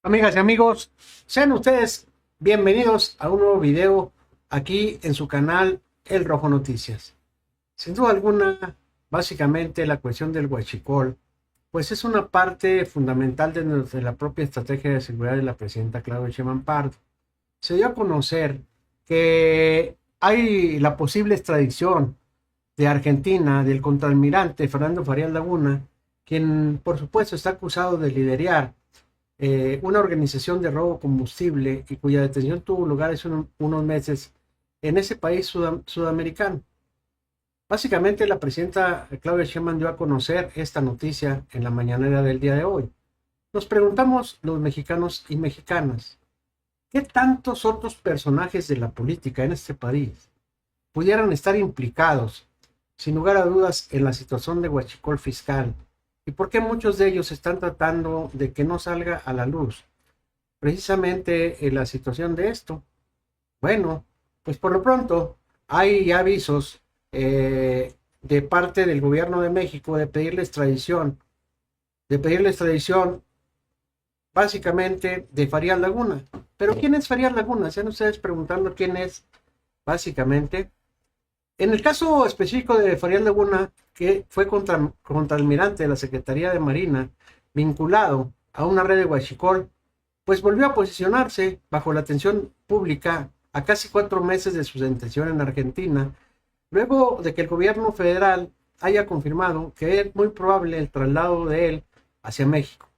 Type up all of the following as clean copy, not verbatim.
Amigas y amigos, sean ustedes bienvenidos a un nuevo video aquí en su canal El Rojo Noticias. Sin duda alguna, básicamente la cuestión del huachicol, pues es una parte fundamental de la propia estrategia de seguridad de la presidenta Claudia Sheinbaum Pardo. Se dio a conocer que hay la posible extradición de Argentina del contraalmirante Fernando Farías Laguna, quien por supuesto está acusado de liderar una organización de robo combustible y cuya detención tuvo lugar hace unos meses en ese país sudamericano. Básicamente la presidenta Claudia Sheinbaum dio a conocer esta noticia en la mañanera del día de hoy. Nos preguntamos los mexicanos y mexicanas, ¿qué tantos otros personajes de la política en este país pudieran estar implicados, sin lugar a dudas, en la situación de huachicol fiscal? ¿Y por qué muchos de ellos están tratando de que no salga a la luz precisamente en la situación de esto? Bueno, pues por lo pronto hay avisos de parte del gobierno de México de pedirle extradición básicamente de Farías Laguna. ¿Pero quién es Farías Laguna? Se han ustedes preguntando quién es básicamente. En el caso específico de Farías Laguna, que fue contraalmirante de la Secretaría de Marina, vinculado a una red de huachicol, pues volvió a posicionarse bajo la atención pública a casi 4 meses de su detención en Argentina, luego de que el gobierno federal haya confirmado que es muy probable el traslado de él hacia México.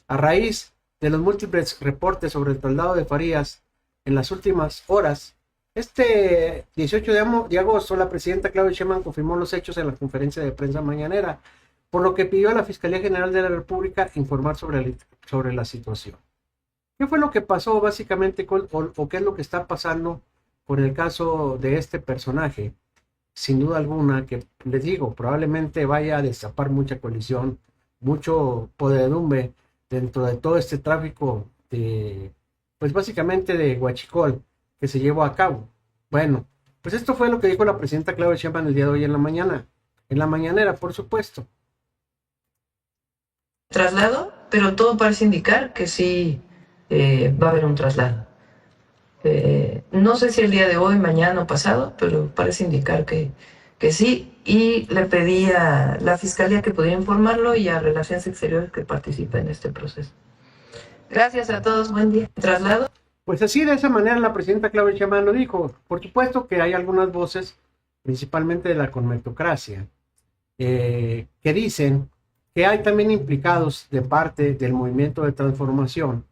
A raíz de los múltiples reportes sobre el traslado de Farías en las últimas horas, este 18 de agosto, la presidenta Claudia Sheinbaum confirmó los hechos en la conferencia de prensa mañanera, por lo que pidió a la Fiscalía General de la República informar sobre la situación. ¿Qué fue lo que pasó básicamente o qué es lo que está pasando con el caso de este personaje? Sin duda alguna, que les digo, probablemente vaya a destapar mucha colisión, mucho podredumbre dentro de todo este tráfico de, pues básicamente de huachicol que se llevó a cabo. Bueno, pues esto fue lo que dijo la presidenta Claudia Sheinbaum el día de hoy en la mañana, en la mañanera, por supuesto. Traslado, pero todo parece indicar que sí va a haber un traslado. No sé si el día de hoy, mañana o pasado, pero parece indicar que sí. Y le pedí a la Fiscalía que pudiera informarlo y a Relaciones Exteriores que participe en este proceso. Gracias a todos, buen día. Traslado. Pues así, de esa manera, la presidenta Claudia Sheinbaum lo dijo. Por supuesto que hay algunas voces, principalmente de la conmetocracia, que dicen que hay también implicados de parte del movimiento de transformación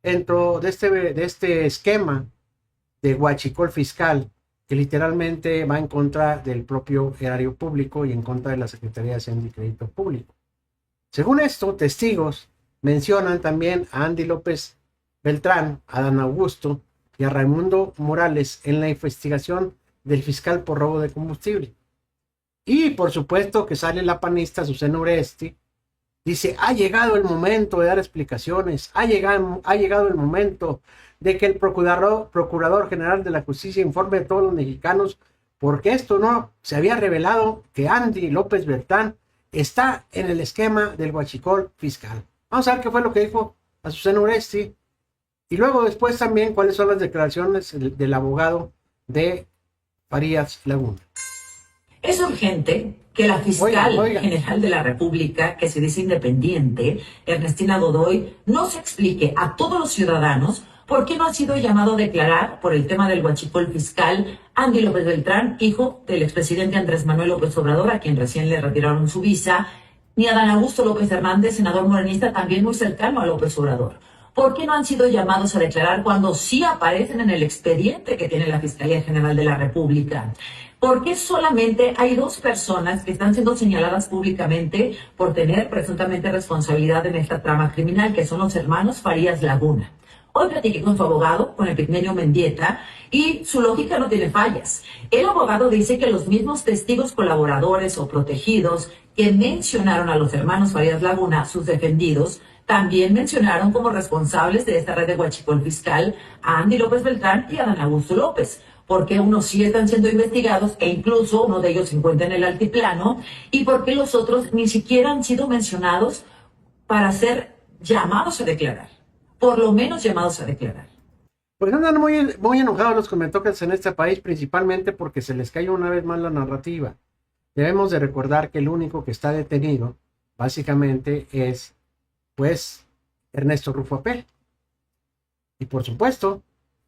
dentro de este esquema de huachicol fiscal que literalmente va en contra del propio erario público y en contra de la Secretaría de Hacienda y Crédito Público. Según esto, testigos mencionan también a Andy López Beltrán, a Dan Augusto y a Raimundo Morales en la investigación del fiscal por robo de combustible. Y por supuesto que sale la panista Susana Uresti, dice, ha llegado el momento de dar explicaciones, ha llegado el momento de que el procurador general de la justicia informe a todos los mexicanos, porque esto no se había revelado que Andy López Beltrán está en el esquema del huachicol fiscal. Vamos a ver qué fue lo que dijo a Susana Uresti y luego después también cuáles son las declaraciones del abogado de Farías Laguna. Es urgente que la fiscal general de la República, que se dice independiente, Ernestina Godoy, nos explique a todos los ciudadanos por qué no ha sido llamado a declarar por el tema del huachicol fiscal Andy López Beltrán, hijo del expresidente Andrés Manuel López Obrador, a quien recién le retiraron su visa, ni a Dan Augusto López Hernández, senador morenista también muy cercano a López Obrador. ¿Por qué no han sido llamados a declarar cuando sí aparecen en el expediente que tiene la Fiscalía General de la República? ¿Por qué solamente hay 2 personas que están siendo señaladas públicamente por tener presuntamente responsabilidad en esta trama criminal, que son los hermanos Farías Laguna? Hoy platiqué con su abogado, con Epigmenio Mendieta, y su lógica no tiene fallas. El abogado dice que los mismos testigos colaboradores o protegidos que mencionaron a los hermanos Farías Laguna, sus defendidos, también mencionaron como responsables de esta red de huachicol fiscal a Andy López Beltrán y a Dan Augusto López, porque unos sí están siendo investigados e incluso uno de ellos se encuentra en el altiplano, y porque los otros ni siquiera han sido mencionados para ser llamados a declarar. por lo menos llamados a declarar. Pues andan muy enojados los comentócratas en este país, principalmente porque se les cayó una vez más la narrativa. Debemos de recordar que el único que está detenido, básicamente, es, pues, Ernesto Rufo Apel. Y por supuesto,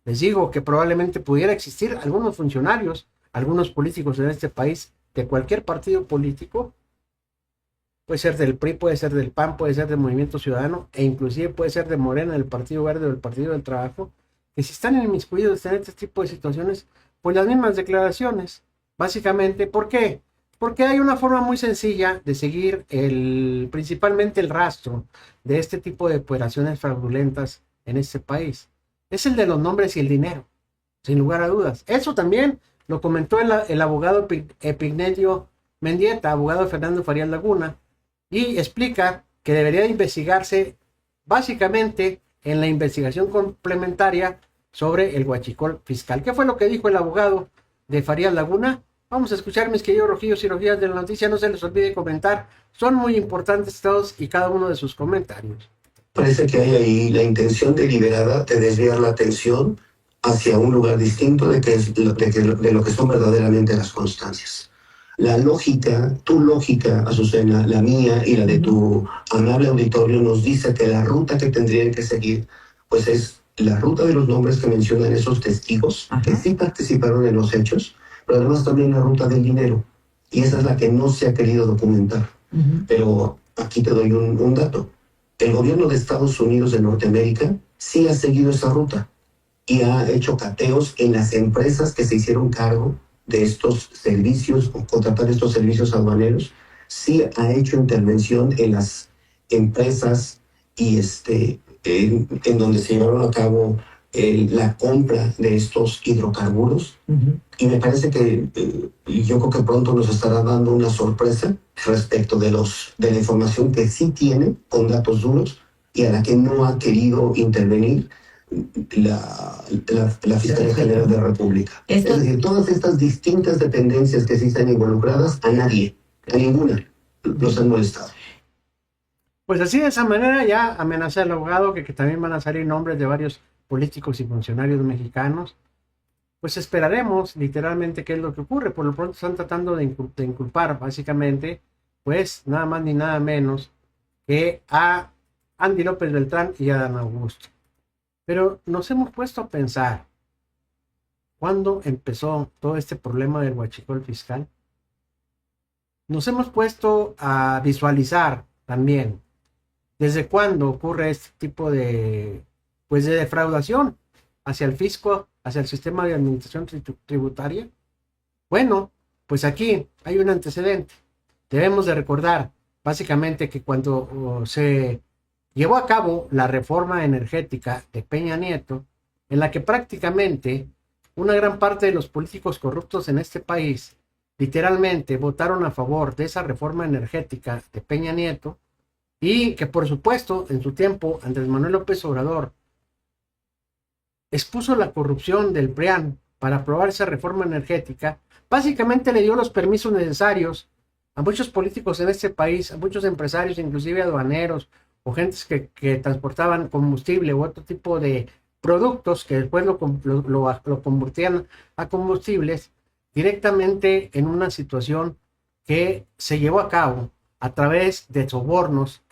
les digo que probablemente pudiera existir algunos funcionarios, algunos políticos en este país, de cualquier partido político, puede ser del PRI, puede ser del PAN, puede ser del Movimiento Ciudadano, e inclusive puede ser de Morena, del Partido Verde o del Partido del Trabajo, que si están inmiscuidos en este tipo de situaciones, pues las mismas declaraciones, básicamente. ¿Por qué? Porque hay una forma muy sencilla de seguir principalmente el rastro de este tipo de operaciones fraudulentas en este país. Es el de los nombres y el dinero, sin lugar a dudas. Eso también lo comentó el abogado Epigmenio Mendieta, abogado de Fernando Farías Laguna, y explica que debería de investigarse básicamente en la investigación complementaria sobre el huachicol fiscal. ¿Qué fue lo que dijo el abogado de Farías Laguna? Vamos a escuchar, mis queridos rojillos y rojillas de la noticia. No se les olvide comentar. Son muy importantes todos y cada uno de sus comentarios. Parece que hay ahí la intención deliberada de desviar la atención hacia un lugar distinto de lo que son verdaderamente las constancias. La lógica, tu lógica, Azucena, la mía y la de tu amable auditorio nos dice que la ruta que tendrían que seguir, pues es la ruta de los nombres que mencionan esos testigos, que sí participaron en los hechos, pero además también la ruta del dinero. Y esa es la que no se ha querido documentar. Pero aquí te doy un dato. El gobierno de Estados Unidos de Norteamérica sí ha seguido esa ruta y ha hecho cateos en las empresas que se hicieron cargo de estos servicios o contratar estos servicios aduaneros. Sí ha hecho intervención en las empresas y en donde se llevaron a cabo la compra de estos hidrocarburos. Y me parece que yo creo que pronto nos estará dando una sorpresa respecto de la información que sí tiene con datos duros y a la que no ha querido intervenir la Fiscalía General de la República. Es decir, todas estas distintas dependencias que sí están involucradas, a ninguna los han molestado. Pues así, de esa manera, ya amenaza el abogado que también van a salir nombres de varios políticos y funcionarios mexicanos. Pues esperaremos literalmente qué es lo que ocurre. Por lo pronto están tratando de inculpar básicamente, pues nada más ni nada menos que a Andy López Beltrán y a Dan Augusto. Pero nos hemos puesto a pensar, ¿cuándo empezó todo este problema del huachicol fiscal? Nos hemos puesto a visualizar también desde cuándo ocurre este tipo de defraudación hacia el fisco, hacia el sistema de administración tributaria. Bueno, pues aquí hay un antecedente. Debemos de recordar básicamente que cuando se llevó a cabo la reforma energética de Peña Nieto, en la que prácticamente una gran parte de los políticos corruptos en este país literalmente votaron a favor de esa reforma energética de Peña Nieto, y que por supuesto en su tiempo Andrés Manuel López Obrador expuso la corrupción del PRIAN para aprobar esa reforma energética. Básicamente le dio los permisos necesarios a muchos políticos en este país, a muchos empresarios, inclusive aduaneros o gentes que transportaban combustible u otro tipo de productos que después lo convertían a combustibles, directamente en una situación que se llevó a cabo a través de sobornos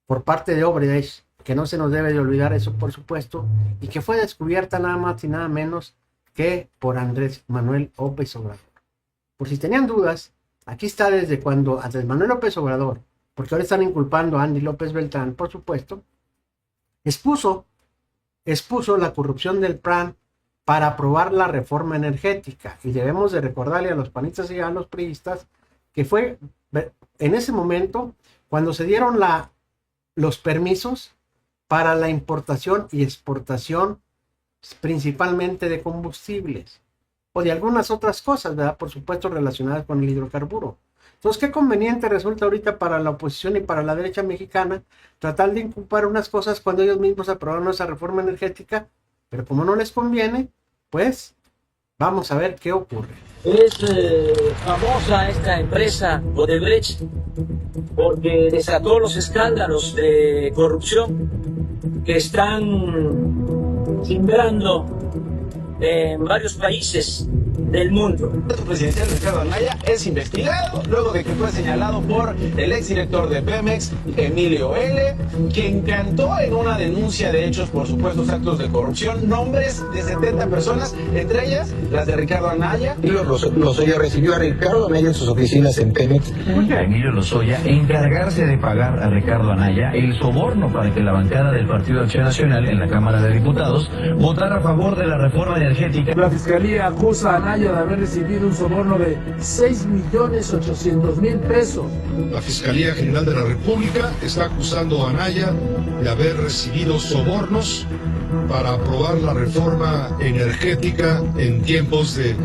por parte de Odebrecht, que no se nos debe de olvidar eso, por supuesto, y que fue descubierta nada más y nada menos que por Andrés Manuel López Obrador. Por si tenían dudas, aquí está desde cuando Andrés Manuel López Obrador, porque ahora están inculpando a Andy López Beltrán, por supuesto, expuso la corrupción del PRAN para aprobar la reforma energética. Y debemos de recordarle a los panistas y a los priistas que fue en ese momento cuando se dieron los permisos para la importación y exportación principalmente de combustibles o de algunas otras cosas, ¿verdad? Por supuesto relacionadas con el hidrocarburo. Entonces, qué conveniente resulta ahorita para la oposición y para la derecha mexicana tratar de inculpar unas cosas cuando ellos mismos aprobaron esa reforma energética, pero como no les conviene, pues vamos a ver qué ocurre. Es famosa esta empresa Odebrecht porque desató los escándalos de corrupción que están timbrando en varios países del mundo. El candidato presidencial Ricardo Anaya es investigado luego de que fue señalado por el exdirector de Pemex, Emilio L., quien cantó en una denuncia de hechos por supuestos actos de corrupción nombres de 70 personas, entre ellas las de Ricardo Anaya. Emilio Lozoya recibió a Ricardo Anaya en sus oficinas en Pemex. Busca a Emilio Lozoya encargarse de pagar a Ricardo Anaya el soborno para que la bancada del Partido Acción Nacional en la Cámara de Diputados votara a favor de la reforma energética. La Fiscalía acusa a Anaya de haber recibido un soborno de 6.800.000 pesos. La Fiscalía General de la República está acusando a Anaya de haber recibido sobornos para aprobar la reforma energética en tiempos de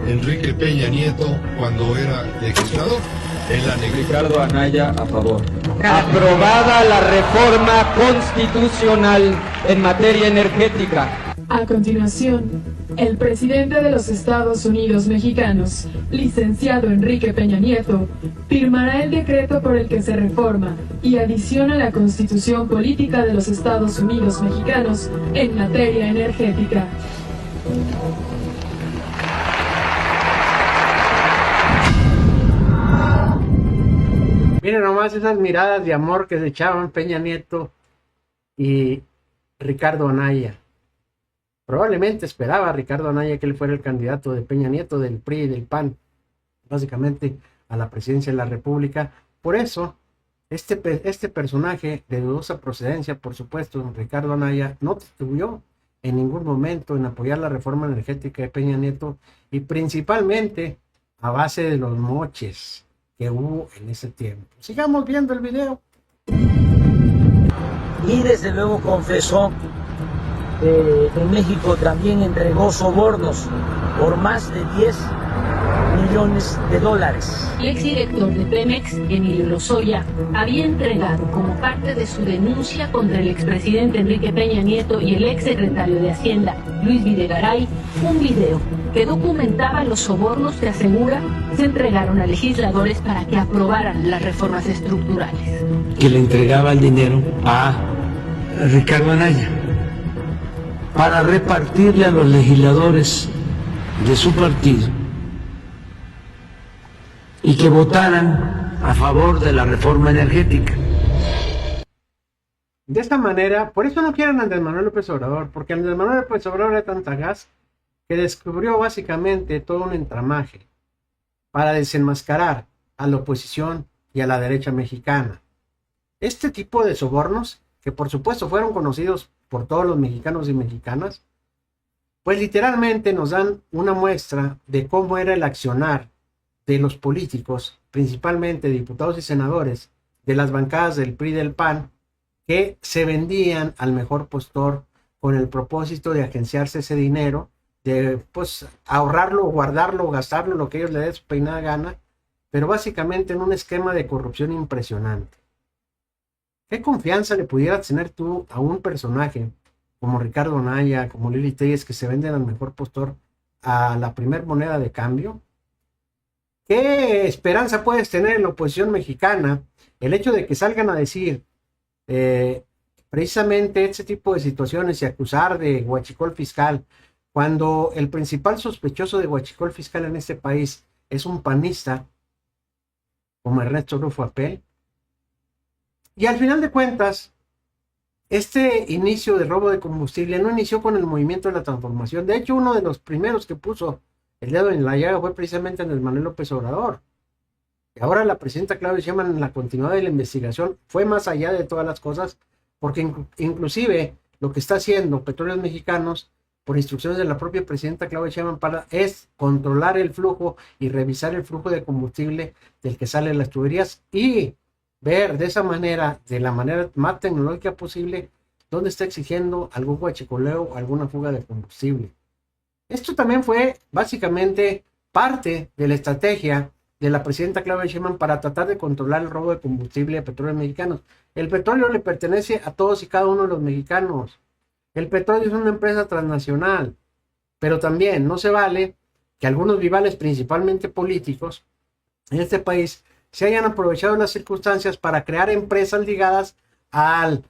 Enrique Peña Nieto cuando era legislador. Ricardo Anaya a favor. Aprobada la reforma constitucional en materia energética. A continuación, el presidente de los Estados Unidos mexicanos, licenciado Enrique Peña Nieto, firmará el decreto por el que se reforma y adiciona la Constitución Política de los Estados Unidos mexicanos en materia energética. Miren nomás esas miradas de amor que se echaban Peña Nieto y Ricardo Anaya. Probablemente esperaba Ricardo Anaya que él fuera el candidato de Peña Nieto, del PRI y del PAN, básicamente a la presidencia de la República. Por eso, este personaje de dudosa procedencia, por supuesto, Ricardo Anaya, no titubeó en ningún momento en apoyar la reforma energética de Peña Nieto, y principalmente a base de los moches que hubo en ese tiempo. Sigamos viendo el video. Y desde luego confesó que en México también entregó sobornos por más de 10 millones de dólares. El exdirector de Pemex, Emilio Lozoya, había entregado como parte de su denuncia contra el expresidente Enrique Peña Nieto y el exsecretario de Hacienda, Luis Videgaray, un video que documentaba los sobornos que asegura se entregaron a legisladores para que aprobaran las reformas estructurales. Que le entregaba el dinero a Ricardo Anaya para repartirle a los legisladores de su partido y que votaran a favor de la reforma energética. De esta manera, por eso no quieren a Andrés Manuel López Obrador, porque Andrés Manuel López Obrador era tan sagaz que descubrió básicamente todo un entramaje para desenmascarar a la oposición y a la derecha mexicana. Este tipo de sobornos, que por supuesto fueron conocidos por todos los mexicanos y mexicanas, pues literalmente nos dan una muestra de cómo era el accionar de los políticos, principalmente diputados y senadores de las bancadas del PRI y del PAN, que se vendían al mejor postor con el propósito de agenciarse ese dinero, de pues ahorrarlo, guardarlo, gastarlo, lo que ellos les dé su peinada gana, pero básicamente en un esquema de corrupción impresionante. ¿Qué confianza le pudieras tener tú a un personaje como Ricardo Anaya, como Lili Telles, que se venden al mejor postor a la primer moneda de cambio? ¿Qué esperanza puedes tener en la oposición mexicana? El hecho de que salgan a decir precisamente este tipo de situaciones y acusar de huachicol fiscal, cuando el principal sospechoso de huachicol fiscal en este país es un panista como Ernesto Rufo Apel. Y al final de cuentas, este inicio de robo de combustible no inició con el movimiento de la transformación. De hecho, uno de los primeros que puso el dedo en la llaga fue precisamente Andrés Manuel López Obrador. Y ahora la presidenta Claudia Sheinbaum, en la continuidad de la investigación, fue más allá de todas las cosas, porque inclusive lo que está haciendo Petróleos Mexicanos, por instrucciones de la propia presidenta Claudia Sheinbaum, es controlar el flujo y revisar el flujo de combustible del que salen las tuberías y ver de esa manera, de la manera más tecnológica posible, dónde está exigiendo algún huachicoleo o alguna fuga de combustible. Esto también fue básicamente parte de la estrategia de la presidenta Claudia Sheinbaum para tratar de controlar el robo de combustible a petróleos mexicanos. El petróleo le pertenece a todos y cada uno de los mexicanos. El petróleo es una empresa transnacional, pero también no se vale que algunos rivales, principalmente políticos, en este país se hayan aprovechado las circunstancias para crear empresas ligadas al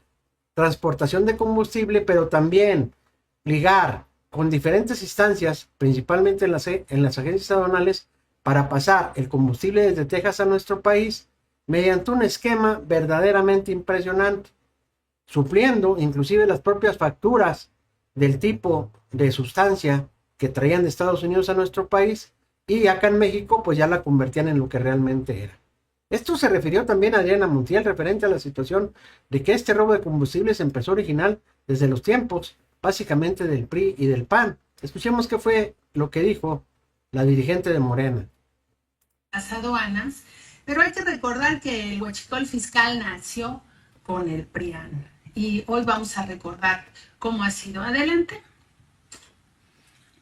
transportación de combustible, pero también ligar con diferentes instancias, principalmente en las agencias aduanales, para pasar el combustible desde Texas a nuestro país mediante un esquema verdaderamente impresionante, supliendo inclusive las propias facturas del tipo de sustancia que traían de Estados Unidos a nuestro país, y acá en México pues ya la convertían en lo que realmente era. Esto se refirió también a Adriana Montiel referente a la situación de que este robo de combustibles empezó original desde los tiempos básicamente del PRI y del PAN. Escuchemos qué fue lo que dijo la dirigente de Morena. Las aduanas, pero hay que recordar que el huachicol fiscal nació con el PRIAN y hoy vamos a recordar cómo ha sido. Adelante.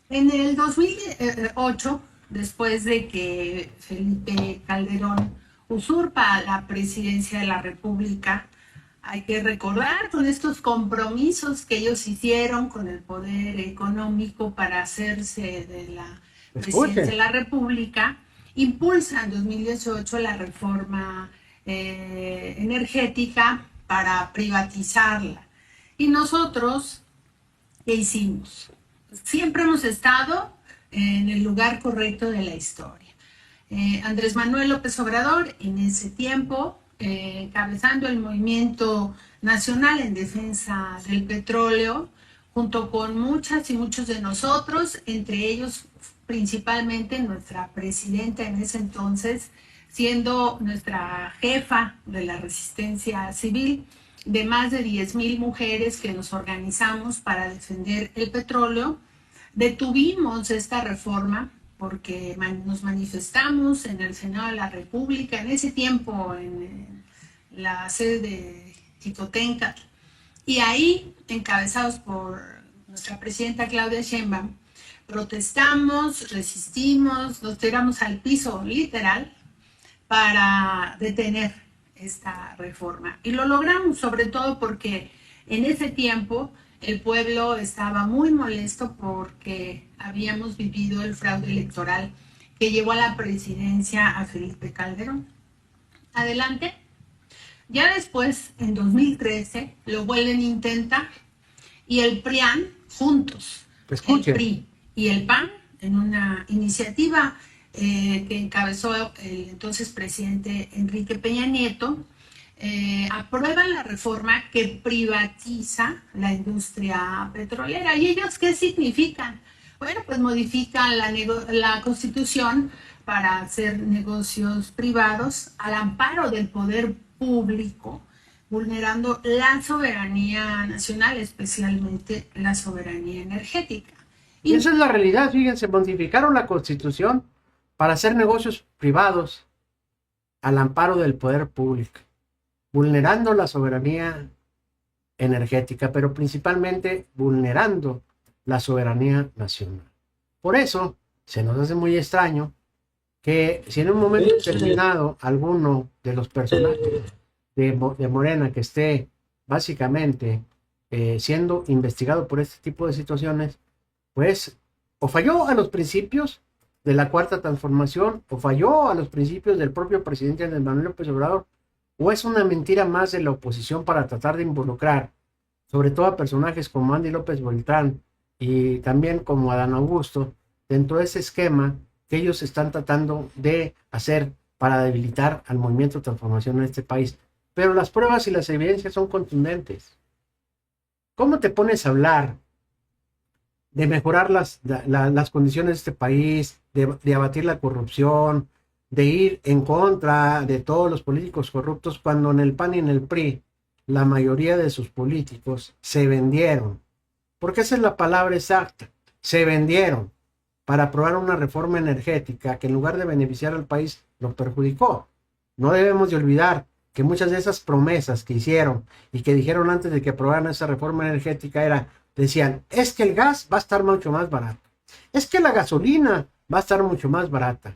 En el 2008, después de que Felipe Calderón usurpa la presidencia de la República, hay que recordar con estos compromisos que ellos hicieron con el poder económico para hacerse de la presidencia de la República, impulsa en 2018 la reforma energética para privatizarla. Y nosotros, ¿qué hicimos? Siempre hemos estado en el lugar correcto de la historia. Andrés Manuel López Obrador, en ese tiempo, encabezando el movimiento nacional en defensa del petróleo, junto con muchas y muchos de nosotros, entre ellos principalmente nuestra presidenta en ese entonces, siendo nuestra jefa de la resistencia civil, de más de 10,000 mujeres que nos organizamos para defender el petróleo. Detuvimos esta reforma porque nos manifestamos en el Senado de la República, en ese tiempo en la sede de Jicotenca, y ahí, encabezados por nuestra presidenta Claudia Sheinbaum, protestamos, resistimos, nos tiramos al piso literal para detener esta reforma. Y lo logramos, sobre todo porque en ese tiempo el pueblo estaba muy molesto porque habíamos vivido el fraude electoral que llevó a la presidencia a Felipe Calderón. Adelante. Ya después, en 2013, lo vuelven a intentar y el PRIAN, juntos, el PRI y el PAN, en una iniciativa que encabezó el entonces presidente Enrique Peña Nieto, aprueban la reforma que privatiza la industria petrolera. ¿Y ellos qué significan? Bueno, pues modifican la Constitución para hacer negocios privados al amparo del poder público, vulnerando la soberanía nacional, especialmente la soberanía energética. Y esa es la realidad, fíjense, modificaron la Constitución para hacer negocios privados al amparo del poder público, vulnerando la soberanía energética, pero principalmente vulnerando la soberanía nacional. Por eso se nos hace muy extraño que si en un momento determinado alguno de los personajes de Morena que esté básicamente siendo investigado por este tipo de situaciones, pues o falló a los principios de la Cuarta Transformación, o falló a los principios del propio presidente Andrés Manuel López Obrador, o es una mentira más de la oposición para tratar de involucrar, sobre todo a personajes como Andy López Beltrán y también como Adán Augusto, dentro de ese esquema que ellos están tratando de hacer para debilitar al movimiento de transformación en este país. Pero las pruebas y las evidencias son contundentes. ¿Cómo te pones a hablar de mejorar las condiciones de este país, de abatir la corrupción, de ir en contra de todos los políticos corruptos, cuando en el PAN y en el PRI la mayoría de sus políticos se vendieron? Porque esa es la palabra exacta, se vendieron para aprobar una reforma energética que en lugar de beneficiar al país lo perjudicó. No debemos de olvidar que muchas de esas promesas que hicieron y que dijeron antes de que aprobaran esa reforma energética decían, es que el gas va a estar mucho más barato, es que la gasolina va a estar mucho más barata.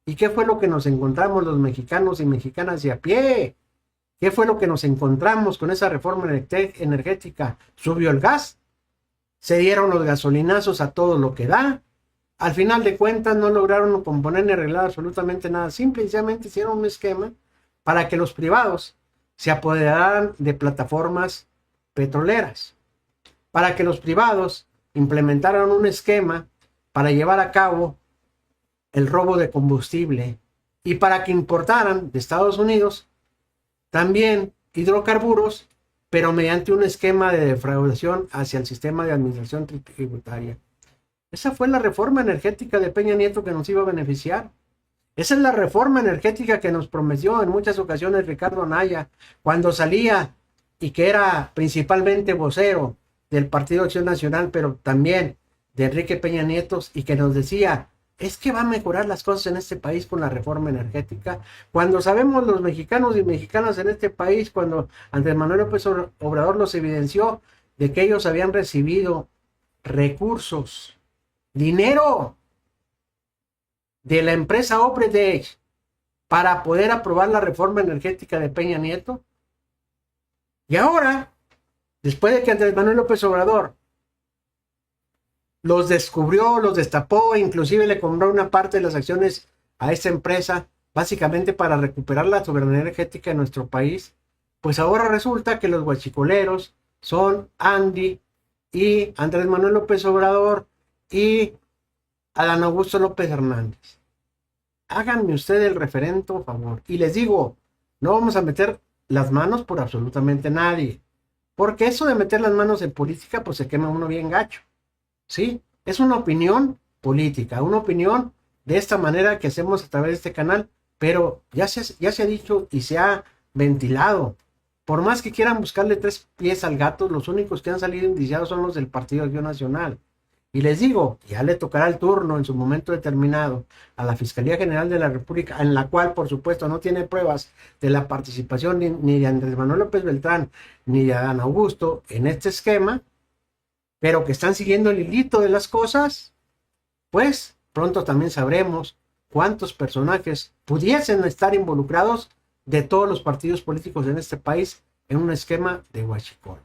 ¿Y qué fue lo que nos encontramos los mexicanos y mexicanas de a pie? ¿Qué fue lo que nos encontramos con esa reforma energética? Subió el gas, se dieron los gasolinazos a todo lo que da. Al final de cuentas no lograron componer ni arreglar absolutamente nada. Simplemente hicieron un esquema para que los privados se apoderaran de plataformas petroleras, para que los privados implementaran un esquema para llevar a cabo el robo de combustible y para que importaran de Estados Unidos también hidrocarburos, pero mediante un esquema de defraudación hacia el sistema de administración tributaria. Esa fue la reforma energética de Peña Nieto que nos iba a beneficiar. Esa es la reforma energética que nos prometió en muchas ocasiones Ricardo Anaya cuando salía y que era principalmente vocero del Partido Acción Nacional, pero también de Enrique Peña Nieto, y que nos decía, es que va a mejorar las cosas en este país con la reforma energética, cuando sabemos los mexicanos y mexicanas en este país, cuando Andrés Manuel López Obrador los evidenció de que ellos habían recibido recursos, dinero de la empresa Obradech para poder aprobar la reforma energética de Peña Nieto. Y ahora, después de que Andrés Manuel López Obrador los descubrió, los destapó, inclusive le compró una parte de las acciones a esta empresa, básicamente para recuperar la soberanía energética de nuestro país, pues ahora resulta que los guachicoleros son Andy y Andrés Manuel López Obrador y Adán Augusto López Hernández. Háganme usted el referendo, por favor. Y les digo, no vamos a meter las manos por absolutamente nadie, porque eso de meter las manos en política, pues se quema uno bien gacho. ¿Sí? Es una opinión política, una opinión de esta manera que hacemos a través de este canal, pero ya se ha dicho y se ha ventilado. Por más que quieran buscarle tres pies al gato, los únicos que han salido indiciados son los del Partido Acción Nacional. Y les digo, ya le tocará el turno en su momento determinado a la Fiscalía General de la República, en la cual, por supuesto, no tiene pruebas de la participación ni de Andrés Manuel López Beltrán ni de Adán Augusto en este esquema, pero que están siguiendo el hilito de las cosas, pues pronto también sabremos cuántos personajes pudiesen estar involucrados de todos los partidos políticos en este país en un esquema de huachicol.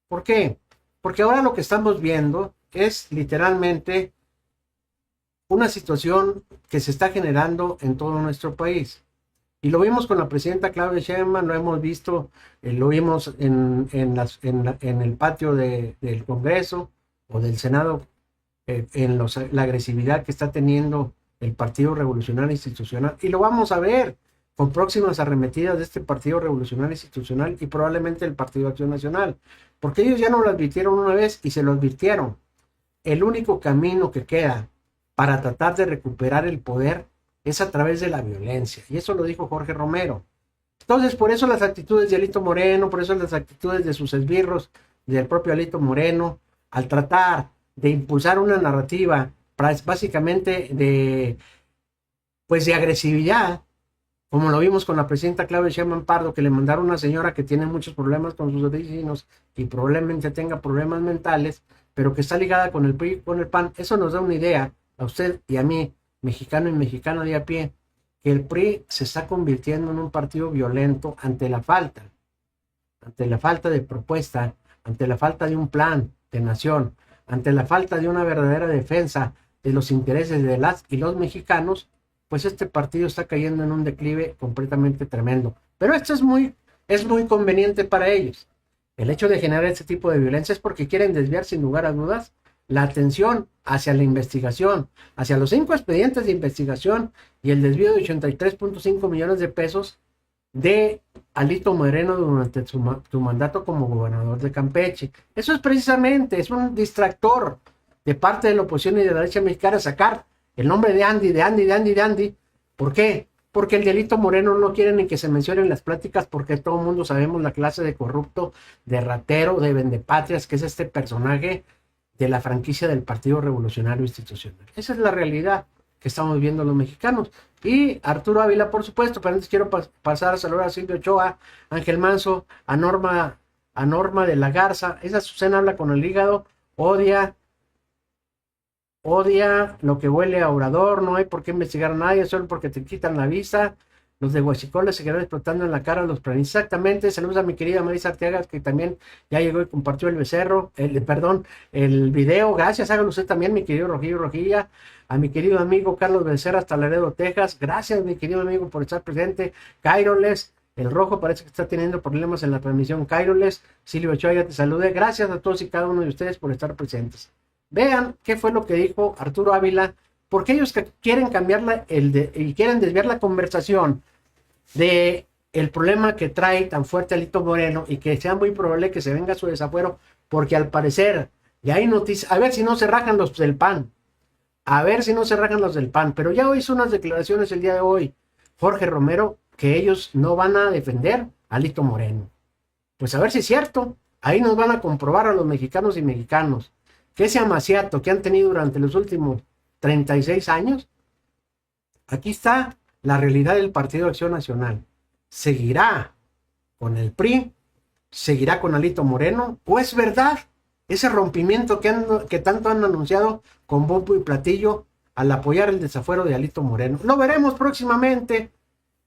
¿Por qué? Porque ahora lo que estamos viendo es literalmente una situación que se está generando en todo nuestro país. Y lo vimos con la presidenta Claudia Sheinbaum, lo hemos visto, lo vimos en el patio del Congreso o del Senado, la agresividad que está teniendo el Partido Revolucionario Institucional, y lo vamos a ver con próximas arremetidas de este Partido Revolucionario Institucional y probablemente el Partido Acción Nacional, porque ellos ya no lo advirtieron una vez y se lo advirtieron. El único camino que queda para tratar de recuperar el poder es a través de la violencia, y eso lo dijo Jorge Romero. Entonces, por eso las actitudes de Alito Moreno, por eso las actitudes de sus esbirros, del propio Alito Moreno, al tratar de impulsar una narrativa básicamente de agresividad, como lo vimos con la presidenta Claudia Sheinbaum Pardo, que le mandaron a una señora que tiene muchos problemas con sus vecinos y probablemente tenga problemas mentales, pero que está ligada con el PRI, con el PAN. Eso nos da una idea a usted y a mí, mexicano y mexicana de a pie, que el PRI se está convirtiendo en un partido violento ante la falta de propuesta, ante la falta de un plan de nación, ante la falta de una verdadera defensa de los intereses de las y los mexicanos. Pues este partido está cayendo en un declive completamente tremendo. Pero esto es muy conveniente para ellos. El hecho de generar este tipo de violencia es porque quieren desviar sin lugar a dudas la atención hacia la investigación, hacia los 5 expedientes de investigación y el desvío de 83.5 millones de pesos de Alito Moreno durante su mandato como gobernador de Campeche. Eso es precisamente, es un distractor de parte de la oposición y de la derecha mexicana sacar el nombre de Andy. ¿Por qué? Porque el de Alito Moreno no quiere ni que se mencione en las pláticas, porque todo el mundo sabemos la clase de corrupto, de ratero, de vendepatrias que es este personaje de la franquicia del Partido Revolucionario Institucional. Esa es la realidad que estamos viendo los mexicanos. Y Arturo Ávila, por supuesto, pero antes quiero pasar a saludar a Silvio Ochoa, Ángel Manso, a Norma de la Garza. Esa Susana habla con el hígado, odia lo que huele a Obrador, no hay por qué investigar a nadie, solo porque te quitan la visa. Los de Huachicol se quedaron explotando en la cara a los planistas. Exactamente. Saludos a mi querida Marisa Arteaga, que también ya llegó y compartió el video. Gracias, hágalo usted también, mi querido Rojilla. A mi querido amigo Carlos Becerra hasta Laredo, Texas. Gracias, mi querido amigo, por estar presente. Cairoles, El rojo parece que está teniendo problemas en la transmisión. Cairoles, Silvio Ochoa, ya te saludé. Gracias a todos y cada uno de ustedes por estar presentes. Vean qué fue lo que dijo Arturo Ávila, porque ellos que quieren cambiarla y quieren desviar la conversación de el problema que trae tan fuerte Alito Moreno y que sea muy probable que se venga su desafuero, porque al parecer ya hay noticias, a ver si no se rajan los del PAN, pero ya hizo unas declaraciones el día de hoy Jorge Romero que ellos no van a defender a Alito Moreno. Pues a ver si es cierto, ahí nos van a comprobar a los mexicanos y mexicanos que ese amaciato que han tenido durante los últimos 36 años, aquí está la realidad del Partido Acción Nacional. ¿Seguirá con el PRI? ¿Seguirá con Alito Moreno? ¿O es verdad ese rompimiento que tanto han anunciado con bombo y platillo al apoyar el desafuero de Alito Moreno? Lo veremos próximamente.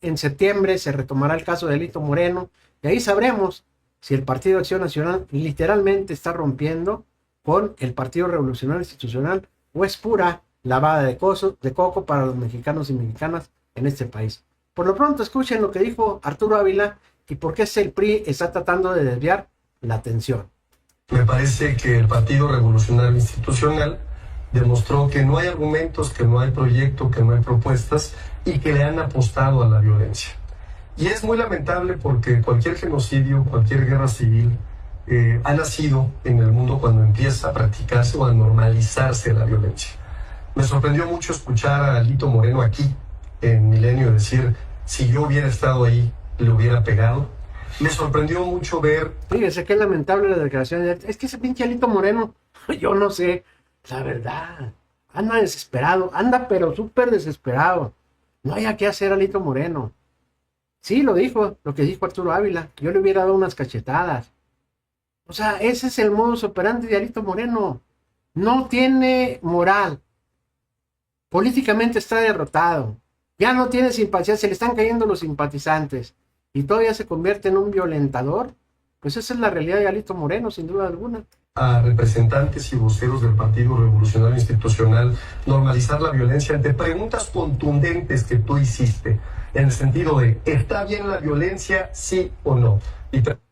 En septiembre se retomará el caso de Alito Moreno y ahí sabremos si el Partido Acción Nacional literalmente está rompiendo con el Partido Revolucionario Institucional o es pura lavada de coco para los mexicanos y mexicanas en este país. Por lo pronto escuchen lo que dijo Arturo Ávila y por qué el PRI está tratando de desviar la atención. Me parece que el Partido Revolucionario Institucional demostró que no hay argumentos, que no hay proyecto, que no hay propuestas y que le han apostado a la violencia. Y es muy lamentable porque cualquier genocidio, cualquier guerra civil ha nacido en el mundo cuando empieza a practicarse o a normalizarse la violencia. Me sorprendió mucho escuchar a Alito Moreno aquí en Milenio decir, si yo hubiera estado ahí, le hubiera pegado. Me sorprendió mucho ver... Fíjese qué lamentable la declaración. Es que ese pinche Alito Moreno, yo no sé, la verdad, anda desesperado, anda pero súper desesperado. No haya qué hacer Alito Moreno. Sí, lo que dijo Arturo Ávila, yo le hubiera dado unas cachetadas. O sea, ese es el modus operandi de Alito Moreno. No tiene moral. Políticamente está derrotado. Ya no tiene simpatía, se le están cayendo los simpatizantes. Y todavía se convierte en un violentador. Pues esa es la realidad de Alito Moreno, sin duda alguna. A representantes y voceros del Partido Revolucionario Institucional normalizar la violencia ante preguntas contundentes que tú hiciste. En el sentido de, ¿está bien la violencia, sí o no?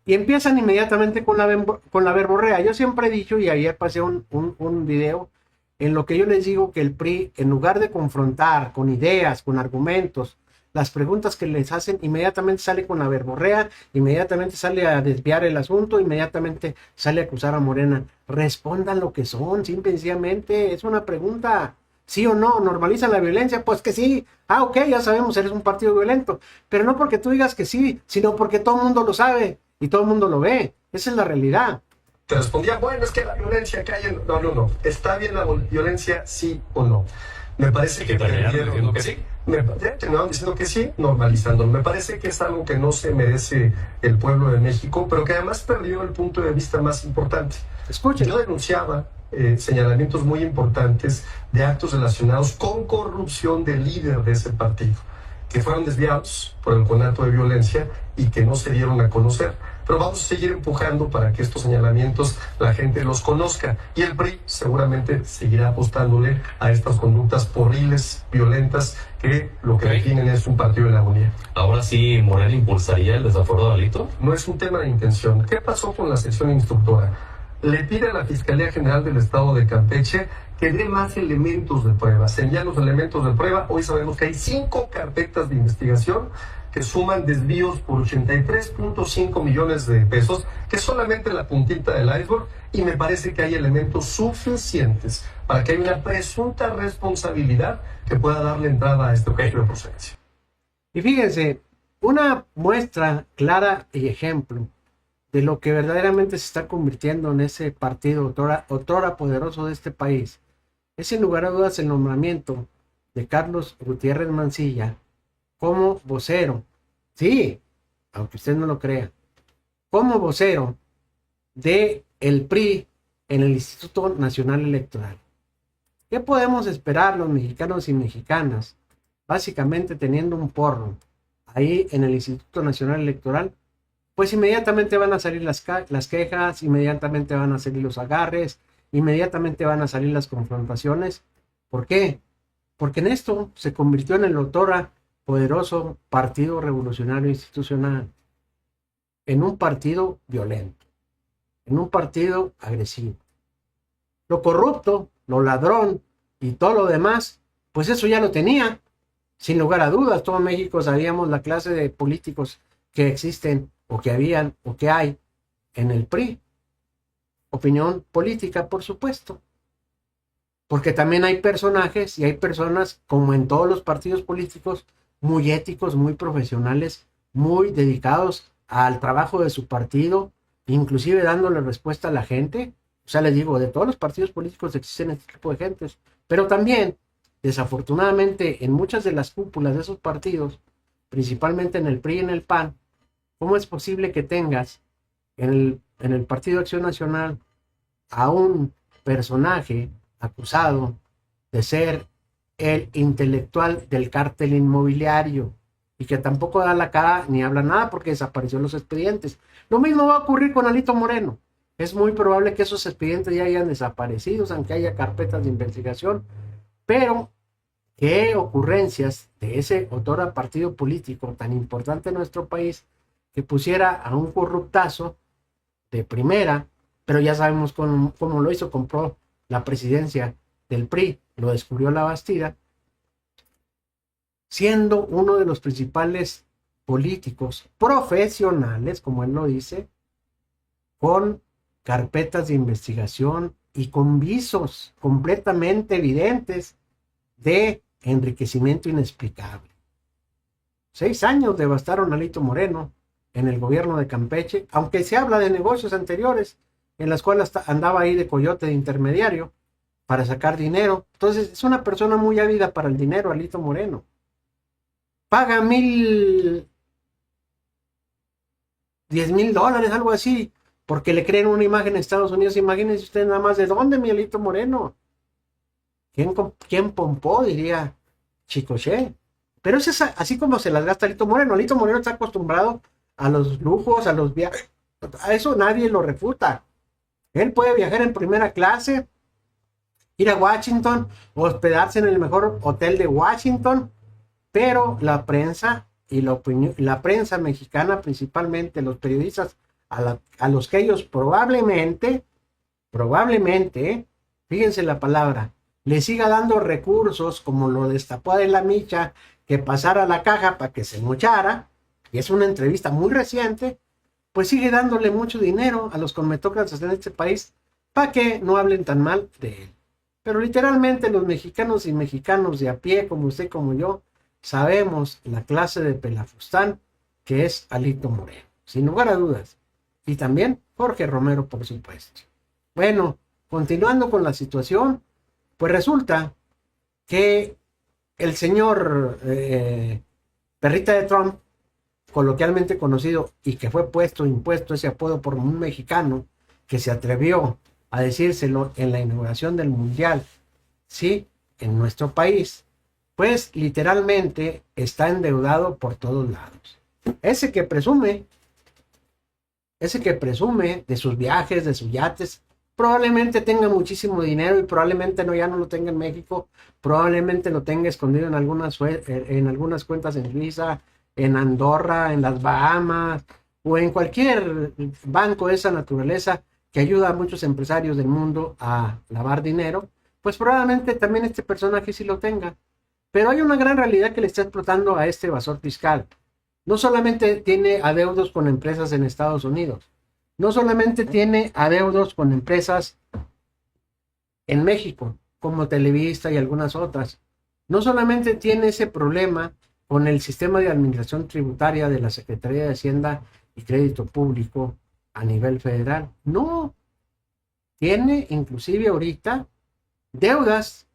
Y empiezan inmediatamente con la verborrea. Yo siempre he dicho, y ayer pasé un video, en lo que yo les digo que el PRI, en lugar de confrontar con ideas, con argumentos, las preguntas que les hacen, inmediatamente sale con la verborrea, inmediatamente sale a desviar el asunto, inmediatamente sale a acusar a Morena. Respondan lo que son, simple y sencillamente, es una pregunta. ¿Sí o no? ¿Normalizan la violencia? Pues que sí. Ah, ok, ya sabemos, eres un partido violento. Pero no porque tú digas que sí, sino porque todo el mundo lo sabe y todo el mundo lo ve. Esa es la realidad. Te respondía, bueno, es que la violencia que hay en... No. ¿Está bien la violencia, sí o no? Me parece que terminaron diciendo que sí. Terminaron diciendo que sí, normalizándolo. Me parece que es algo que no se merece el pueblo de México, pero que además perdió el punto de vista más importante. Escuchen. Yo denunciaba señalamientos muy importantes de actos relacionados con corrupción del líder de ese partido, que fueron desviados por el conato de violencia y que no se dieron a conocer. Pero vamos a seguir empujando para que estos señalamientos la gente los conozca. Y el PRI seguramente seguirá apostándole a estas conductas porriles, violentas, que lo que definen es un partido de la unidad. Ahora sí, ¿Morena impulsaría el desafuero de Alito? No es un tema de intención. ¿Qué pasó con la sección instructora? Le pide a la Fiscalía General del Estado de Campeche que dé más elementos de prueba. Señala los elementos de prueba. Hoy sabemos que hay 5 carpetas de investigación que suman desvíos por 83.5 millones de pesos, que es solamente la puntita del iceberg, y me parece que hay elementos suficientes para que haya una presunta responsabilidad que pueda darle entrada a este objeto de procedencia. Y fíjense, una muestra clara y ejemplo de lo que verdaderamente se está convirtiendo en ese partido otrora poderoso de este país, es sin lugar a dudas el nombramiento de Carlos Gutiérrez Mancilla como vocero, sí, aunque usted no lo crea, como vocero de el PRI en el Instituto Nacional Electoral. ¿Qué podemos esperar los mexicanos y mexicanas, básicamente teniendo un porro ahí en el Instituto Nacional Electoral? Pues inmediatamente van a salir las quejas, inmediatamente van a salir los agarres, inmediatamente van a salir las confrontaciones. ¿Por qué? Porque en esto se convirtió en el otrora poderoso Partido Revolucionario Institucional en un partido violento, en un partido agresivo. Lo corrupto, lo ladrón y todo lo demás, pues eso ya lo tenía, sin lugar a dudas. Todo México sabíamos la clase de políticos que existen o que habían o que hay en el PRI. Opinión política, por supuesto. Porque también hay personajes y hay personas, como en todos los partidos políticos, muy éticos, muy profesionales, muy dedicados al trabajo de su partido, inclusive dándole respuesta a la gente. O sea, les digo, de todos los partidos políticos existen este tipo de gentes, pero también, desafortunadamente, en muchas de las cúpulas de esos partidos, principalmente en el PRI y en el PAN, ¿cómo es posible que tengas en el Partido Acción Nacional a un personaje acusado de ser el intelectual del cártel inmobiliario y que tampoco da la cara ni habla nada porque desapareció los expedientes? Lo mismo va a ocurrir con Alito Moreno. Es muy probable que esos expedientes ya hayan desaparecido, aunque haya carpetas de investigación, pero qué ocurrencias de ese otrora partido político tan importante en nuestro país, que pusiera a un corruptazo de primera, pero ya sabemos cómo lo hizo. Compró la presidencia del PRI, lo descubrió la Bastida, siendo uno de los principales políticos profesionales, como él lo dice, con carpetas de investigación y con visos completamente evidentes de enriquecimiento inexplicable. 6 años devastaron a Alito Moreno en el gobierno de Campeche, aunque se habla de negocios anteriores en las cuales andaba ahí de coyote de intermediario para sacar dinero. Entonces es una persona muy ávida para el dinero, Alito Moreno. Paga $10,000, algo así, porque le creen una imagen en Estados Unidos. Imagínense ustedes nada más de dónde, mi Alito Moreno. ¿Quién pompó? Diría Chicoche. Pero eso es así como se las gasta Alito Moreno. Alito Moreno está acostumbrado a los lujos, a los viajes. A eso nadie lo refuta. Él puede viajar en primera clase, ir a Washington, hospedarse en el mejor hotel de Washington, pero la prensa y la prensa mexicana, principalmente los periodistas, a los que ellos probablemente, fíjense la palabra, le siga dando recursos, como lo destapó Adela Micha, que pasara la caja para que se mochara, y es una entrevista muy reciente, pues sigue dándole mucho dinero a los conmetócratas en este país para que no hablen tan mal de él. Pero literalmente los mexicanos y mexicanos de a pie, como usted, como yo, sabemos la clase de pelafustán que es Alito Moreno, sin lugar a dudas. Y también Jorge Romero, por supuesto. Bueno, continuando con la situación, pues resulta que el señor Perrita de Trump, coloquialmente conocido y que fue impuesto ese apodo por un mexicano que se atrevió a decírselo en la inauguración del Mundial, sí, en nuestro país, pues literalmente está endeudado por todos lados. Ese que presume de sus viajes, de sus yates, probablemente tenga muchísimo dinero y probablemente ya no lo tenga en México, probablemente lo tenga escondido en algunas cuentas en Suiza, en Andorra, en las Bahamas o en cualquier banco de esa naturaleza que ayuda a muchos empresarios del mundo a lavar dinero. Pues probablemente también este personaje sí lo tenga. Pero hay una gran realidad que le está explotando a este evasor fiscal. No solamente tiene adeudos con empresas en Estados Unidos, no solamente tiene adeudos con empresas en México, como Televisa y algunas otras, no solamente tiene ese problema con el sistema de administración tributaria de la Secretaría de Hacienda y Crédito Público a nivel federal, no, tiene inclusive ahorita deudas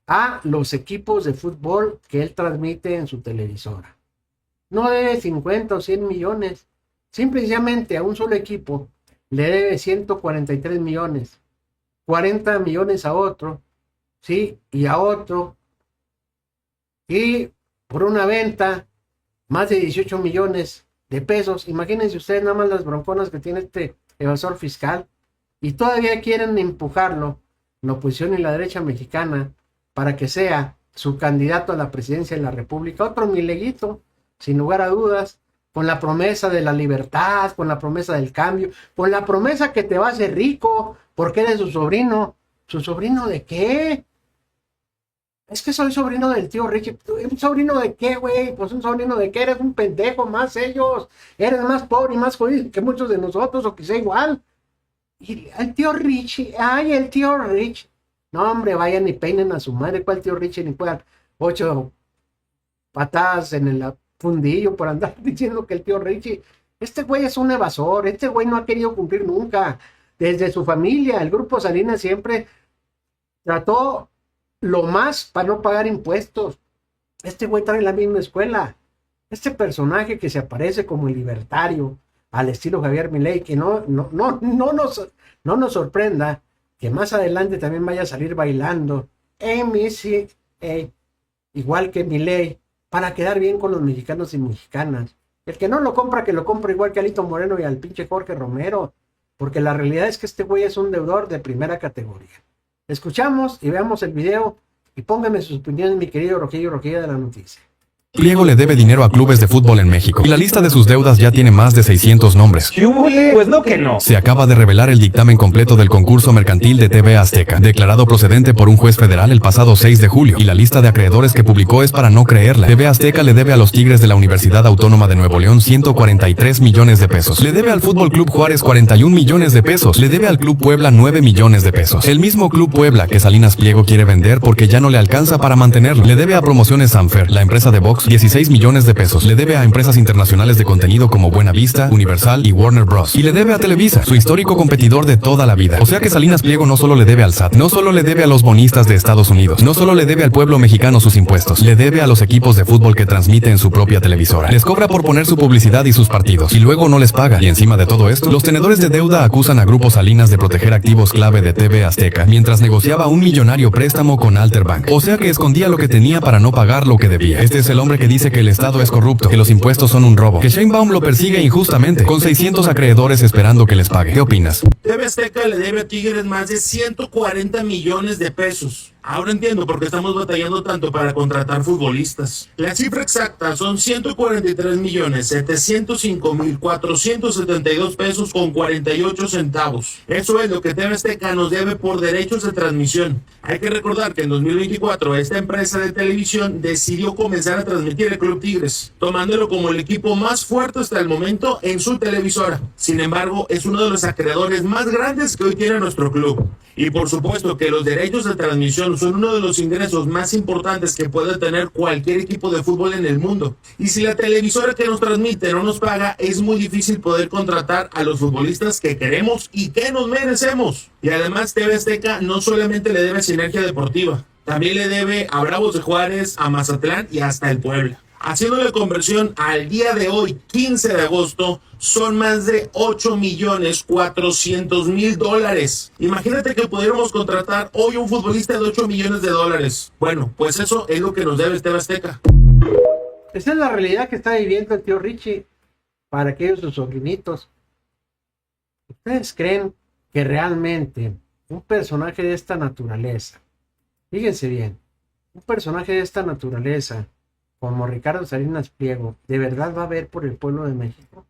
a los equipos de fútbol que él transmite en su televisora. No debe 50 o 100 millones, simplemente a un solo equipo le debe 143 millones, 40 millones a otro, ¿sí? Y a otro, y por una venta, más de 18 millones de pesos. Imagínense ustedes nada más las bronconas que tiene este evasor fiscal, y todavía quieren empujarlo, la oposición y la derecha mexicana, para que sea su candidato a la presidencia de la República, otro Mileguito, sin lugar a dudas, con la promesa de la libertad, con la promesa del cambio, con la promesa que te va a hacer rico, porque eres su sobrino. ¿Su sobrino de qué? Es que soy sobrino del tío Richie. ¿Un sobrino de qué, güey? Pues un sobrino de qué, eres un pendejo más ellos. Eres más pobre y más jodido que muchos de nosotros, o quizá igual. Y el tío Richie, ay, el tío Richie. No, hombre, vayan y peinen a su madre. ¿Cuál tío Richie? Ni puedan 8 patadas en el fundillo por andar diciendo que el tío Richie. Este güey es un evasor. Este güey no ha querido cumplir nunca. Desde su familia, el Grupo Salinas siempre trató lo más para no pagar impuestos. Este güey trae la misma escuela. Este personaje que se aparece como el libertario, al estilo Javier Milei, que no nos sorprenda que más adelante también vaya a salir bailando igual que Milei, para quedar bien con los mexicanos y mexicanas. El que no lo compra, que lo compra igual que Alito Moreno y al pinche Jorge Romero, porque la realidad es que este güey es un deudor de primera categoría. Escuchamos y veamos el video y póngame sus opiniones, mi querido Rogelio de la noticia. Pliego le debe dinero a clubes de fútbol en México y la lista de sus deudas ya tiene más de 600 nombres. Pues no que no. Se acaba de revelar el dictamen completo del concurso mercantil de TV Azteca, declarado procedente por un juez federal el pasado 6 de julio, y la lista de acreedores que publicó es para no creerla. TV Azteca le debe a los Tigres de la Universidad Autónoma de Nuevo León 143 millones de pesos. Le debe al Fútbol Club Juárez 41 millones de pesos. Le debe al Club Puebla 9 millones de pesos. El mismo Club Puebla que Salinas Pliego quiere vender porque ya no le alcanza para mantenerlo. Le debe a Promociones Sanfer, la empresa de box, 16 millones de pesos. Le debe a empresas internacionales de contenido como Buena Vista, Universal y Warner Bros. Y le debe a Televisa, su histórico competidor de toda la vida. O sea que Salinas Pliego no solo le debe al SAT, no solo le debe a los bonistas de Estados Unidos, no solo le debe al pueblo mexicano sus impuestos, le debe a los equipos de fútbol que transmite en su propia televisora. Les cobra por poner su publicidad y sus partidos, y luego no les paga. Y encima de todo esto, los tenedores de deuda acusan a Grupo Salinas de proteger activos clave de TV Azteca, mientras negociaba un millonario préstamo con Alterbank. O sea que escondía lo que tenía para no pagar lo que debía. Este es el hombre que dice que el Estado es corrupto, que los impuestos son un robo, que Sheinbaum lo persigue injustamente, con 600 acreedores esperando que les pague. ¿Qué opinas? TV Azteca le debe a Tigres más de 140 millones de pesos. Ahora entiendo por qué estamos batallando tanto para contratar futbolistas. La cifra exacta son 143.705.472 pesos con 48 centavos. Eso es lo que TV Azteca nos debe por derechos de transmisión. Hay que recordar que en 2024 esta empresa de televisión decidió comenzar a transmitir el Club Tigres, tomándolo como el equipo más fuerte hasta el momento en su televisora. Sin embargo, es uno de los acreedores más grandes que hoy tiene nuestro club. Y por supuesto que los derechos de transmisión son uno de los ingresos más importantes que puede tener cualquier equipo de fútbol en el mundo. Y si la televisora que nos transmite no nos paga, es muy difícil poder contratar a los futbolistas que queremos y que nos merecemos. Y además TV Azteca no solamente le debe a Sinergia Deportiva, también le debe a Bravos de Juárez, a Mazatlán y hasta el Puebla. Haciéndole conversión al día de hoy, 15 de agosto, son más de 8.400.000 dólares. Imagínate que pudiéramos contratar hoy un futbolista de 8 millones de dólares. Bueno, pues eso es lo que nos debe TV Azteca. Esa es la realidad que está viviendo el tío Richie para aquellos sus sobrinitos. ¿Ustedes creen que realmente un personaje de esta naturaleza, fíjense bien, un personaje de esta naturaleza como Ricardo Salinas Pliego, ¿de verdad va a ver por el pueblo de México?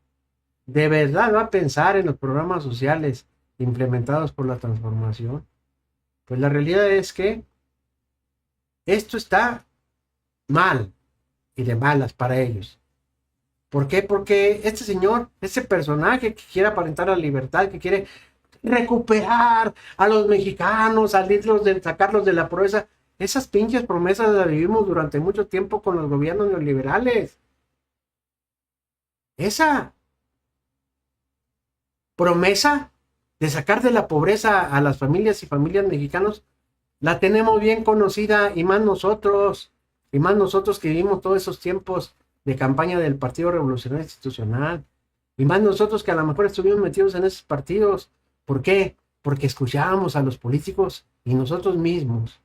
¿De verdad va a pensar en los programas sociales implementados por la transformación? Pues la realidad es que esto está mal y de malas para ellos. ¿Por qué? Porque este señor, este personaje que quiere aparentar la libertad, que quiere recuperar a los mexicanos, sacarlos de la pobreza, esas pinches promesas las vivimos durante mucho tiempo con los gobiernos neoliberales. Esa promesa de sacar de la pobreza a las familias y familias mexicanos la tenemos bien conocida, y más nosotros que vivimos todos esos tiempos de campaña del Partido Revolucionario Institucional, y más nosotros que a lo mejor estuvimos metidos en esos partidos. ¿Por qué? Porque escuchábamos a los políticos y nosotros mismos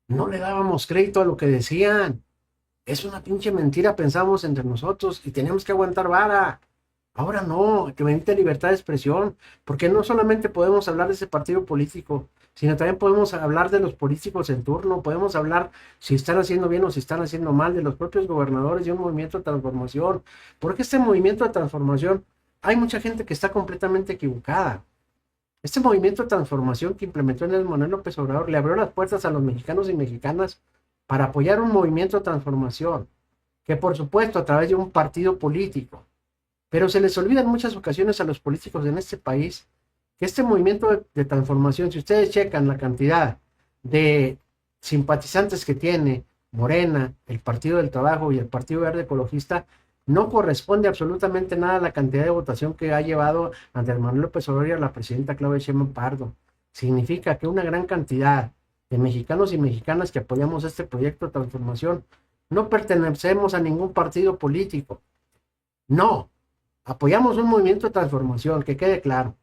no le dábamos crédito a lo que decían. Es una pinche mentira, pensamos entre nosotros, y tenemos que aguantar vara. Ahora no, que bendita libertad de expresión, porque no solamente podemos hablar de ese partido político, sino también podemos hablar de los políticos en turno, podemos hablar si están haciendo bien o si están haciendo mal, de los propios gobernadores y un movimiento de transformación, porque este movimiento de transformación, hay mucha gente que está completamente equivocada. Este movimiento de transformación que implementó Andrés Manuel López Obrador le abrió las puertas a los mexicanos y mexicanas para apoyar un movimiento de transformación, que por supuesto a través de un partido político, pero se les olvida en muchas ocasiones a los políticos en este país que este movimiento de transformación, si ustedes checan la cantidad de simpatizantes que tiene Morena, el Partido del Trabajo y el Partido Verde Ecologista, no corresponde absolutamente nada a la cantidad de votación que ha llevado Andrés Manuel López Obrador y a la presidenta Claudia Sheinbaum Pardo. Significa que una gran cantidad de mexicanos y mexicanas que apoyamos este proyecto de transformación no pertenecemos a ningún partido político. No, apoyamos un movimiento de transformación, que quede claro.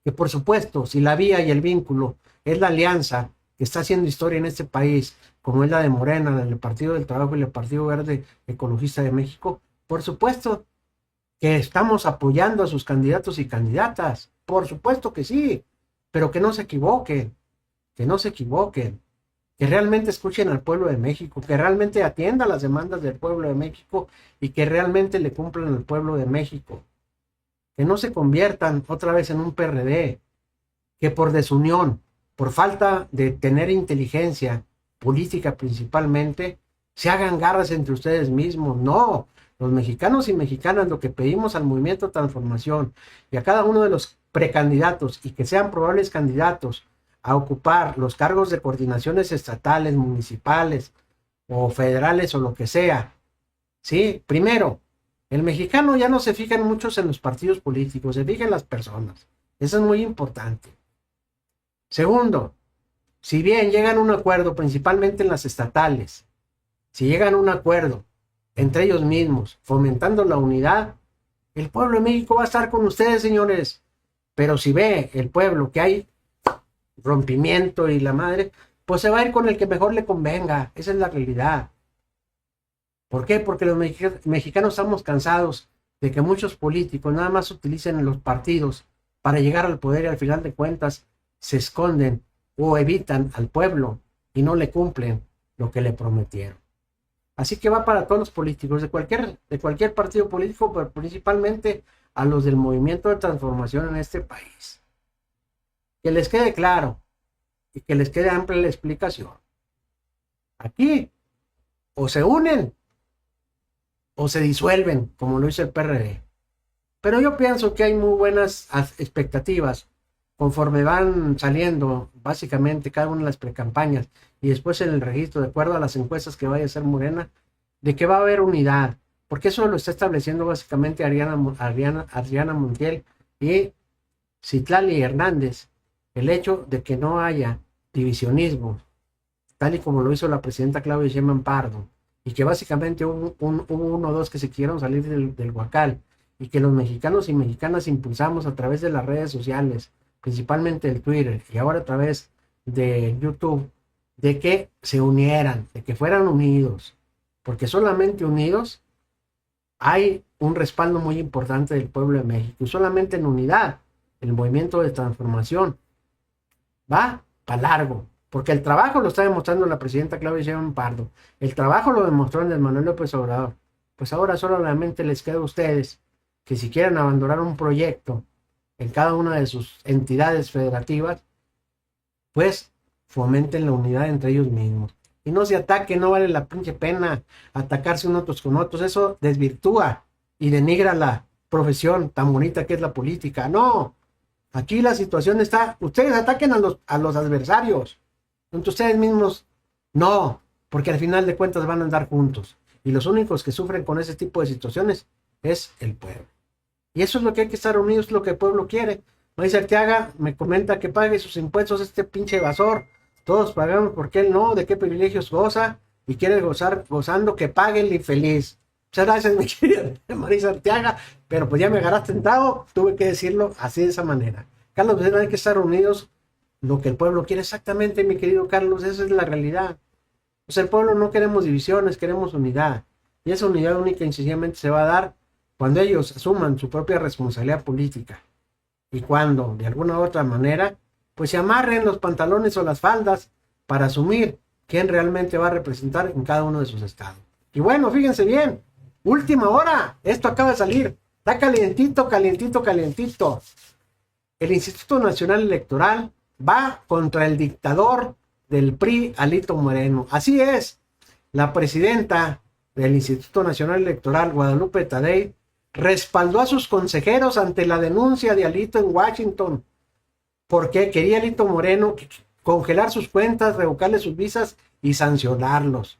Que por supuesto, si la vía y el vínculo es la alianza que está haciendo historia en este país, como es la de Morena, del Partido del Trabajo y el Partido Verde Ecologista de México, por supuesto que estamos apoyando a sus candidatos y candidatas, por supuesto que sí, pero que no se equivoquen, que realmente escuchen al pueblo de México, que realmente atiendan las demandas del pueblo de México y que realmente le cumplan al pueblo de México. Que no se conviertan otra vez en un PRD, que por desunión, por falta de tener inteligencia política principalmente, se hagan garras entre ustedes mismos. No, los mexicanos y mexicanas lo que pedimos al movimiento de transformación y a cada uno de los precandidatos y que sean probables candidatos a ocupar los cargos de coordinaciones estatales, municipales o federales o lo que sea, ¿sí? Primero, el mexicano ya no se fija en muchos en los partidos políticos, se fija en las personas. Eso es muy importante. Segundo, si bien llegan a un acuerdo, principalmente en las estatales, si llegan a un acuerdo entre ellos mismos, fomentando la unidad, el pueblo de México va a estar con ustedes, señores. Pero si ve el pueblo que hay rompimiento y la madre, pues se va a ir con el que mejor le convenga. Esa es la realidad. ¿Por qué? Porque los mexicanos estamos cansados de que muchos políticos nada más utilicen los partidos para llegar al poder y al final de cuentas se esconden o evitan al pueblo y no le cumplen lo que le prometieron. Así que va para todos los políticos de cualquier partido político, pero principalmente a los del movimiento de transformación en este país. Que les quede claro y que les quede amplia la explicación. Aquí o se unen o se disuelven, como lo hizo el PRD. Pero yo pienso que hay muy buenas expectativas conforme van saliendo básicamente cada una de las precampañas y después en el registro, de acuerdo a las encuestas que vaya a hacer Morena, de que va a haber unidad, porque eso lo está estableciendo básicamente Adriana Montiel y Citlali Hernández, el hecho de que no haya divisionismo, tal y como lo hizo la presidenta Claudia Sheinbaum Pardo, y que básicamente hubo uno o dos que se quisieron salir del huacal, y que los mexicanos y mexicanas impulsamos a través de las redes sociales, principalmente el Twitter y ahora a través de YouTube, de que se unieran, de que fueran unidos, porque solamente unidos hay un respaldo muy importante del pueblo de México, y solamente en unidad el movimiento de transformación va para largo, porque el trabajo lo está demostrando la presidenta Claudia Sheinbaum Pardo, el trabajo lo demostró Andrés Manuel López Obrador. Pues ahora solamente les queda a ustedes que si quieren abandonar un proyecto en cada una de sus entidades federativas, pues fomenten la unidad entre ellos mismos. Y no se ataquen, no vale la pinche pena atacarse unos con otros, eso desvirtúa y denigra la profesión tan bonita que es la política. No, aquí la situación está, ustedes ataquen a los adversarios, entre ustedes mismos no, porque al final de cuentas van a andar juntos. Y los únicos que sufren con ese tipo de situaciones es el pueblo. Y eso es lo que hay que estar unidos, es lo que el pueblo quiere. Mauricio Arteaga me comenta que pague sus impuestos este pinche evasor. Todos pagamos porque él no, de qué privilegios goza y quiere gozar, gozando que pague el infeliz. Muchas gracias, mi querida Mauricio Arteaga, pero pues ya me agarraste tentado, tuve que decirlo así de esa manera. Carlos, pues hay que estar unidos, lo que el pueblo quiere exactamente, mi querido Carlos, esa es la realidad. Pues el pueblo no queremos divisiones, queremos unidad. Y esa unidad única y sencillamente se va a dar cuando ellos asuman su propia responsabilidad política. Y cuando, de alguna u otra manera, pues se amarren los pantalones o las faldas para asumir quién realmente va a representar en cada uno de sus estados. Y bueno, fíjense bien, última hora, esto acaba de salir, está calientito, calientito, calientito. El Instituto Nacional Electoral va contra el dictador del PRI, Alito Moreno. Así es, la presidenta del Instituto Nacional Electoral, Guadalupe Tadei, respaldó a sus consejeros ante la denuncia de Alito en Washington, porque quería Alito Moreno congelar sus cuentas, revocarle sus visas y sancionarlos.